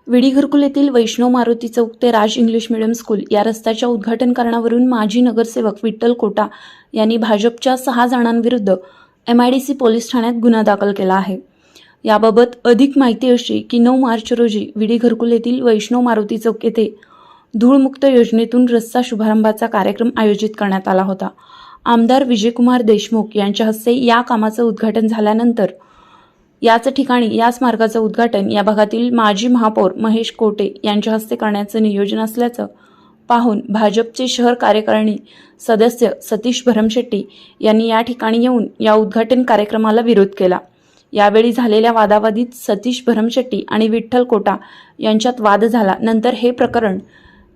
विडी घरकुल येथील वैष्णव मारुती चौक ते राज इंग्लिश मीडियम स्कूल या रस्त्याच्या उद्घाटन कारणावरून माजी नगरसेवक विठ्ठल कोटा यांनी भाजपच्या 6 जणांविरुद्ध MIDC पोलीस ठाण्यात गुन्हा दाखल केला आहे। याबाबत अधिक माहिती अशी की 9 मार्च रोजी विडी घरकुल येथील वैष्णव मारुती चौक येथे धूळमुक्त योजनेतून रस्ता शुभारंभाचा कार्यक्रम आयोजित करण्यात आला होता। आमदार विजयकुमार देशमुख यांच्या हस्ते या कामाचं उद्घाटन झाल्यानंतर याच ठिकाणी याच मार्गाचं उद्घाटन या भागातील माजी महापौर महेश कोटे यांच्या हस्ते करण्याचं नियोजन असल्याचं पाहून भाजपचे शहर कार्यकारिणी सदस्य सतीश भरमशेट्टी यांनी या ठिकाणी येऊन या उद्घाटन कार्यक्रमाला विरोध केला। यावेळी झालेल्या वादावादीत सतीश भरमशेट्टी आणि विठ्ठल कोटा यांच्यात वाद झाला। नंतर हे प्रकरण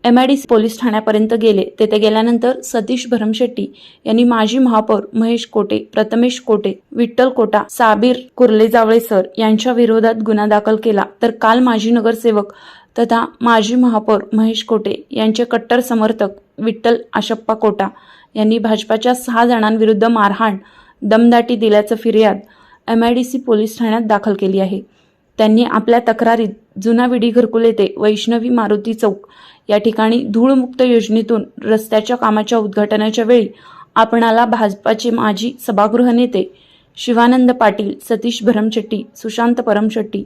MIDC पोलीस ठाण्यापर्यंत गेले। तेथे गेल्यानंतर सतीश भरमशेट्टी यांनी माजी महापौर महेश कोटे, प्रथमेश कोटे, विठ्ठल कोटा, साबीर कुर्लेजावळे सर यांच्या विरोधात गुन्हा दाखल केला। तर काल माजी नगरसेवक तथा माजी महापौर महेश कोटे यांचे कट्टर समर्थक विठ्ठल आशप्पा कोटा यांनी भाजपाच्या 6 जणांविरुद्ध मारहाण, दमदाटी दिल्याचं फिर्याद MIDC पोलीस ठाण्यात दाखल केली आहे। त्यांनी आपल्या तक्रारीत जुना विडी घरकुल येथे वैष्णवी मारुती चौक या ठिकाणी धूळमुक्त योजनेतून रस्त्याच्या कामाच्या उद्घाटनाच्या वेळी आपणाला भाजपाचे माजी सभागृह नेते शिवानंद पाटील, सतीश भरमशेट्टी, सुशांत परमशेट्टी,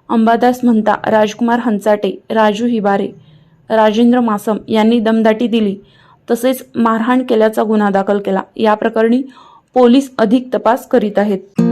अंबादास महंता, राजकुमार हंचाटे, राजू हिबारे, राजेंद्र मासम यांनी दमदाटी दिली तसेच मारहाण केल्याचा गुन्हा दाखल केला। या प्रकरणी पोलीस अधिक तपास करीत आहेत।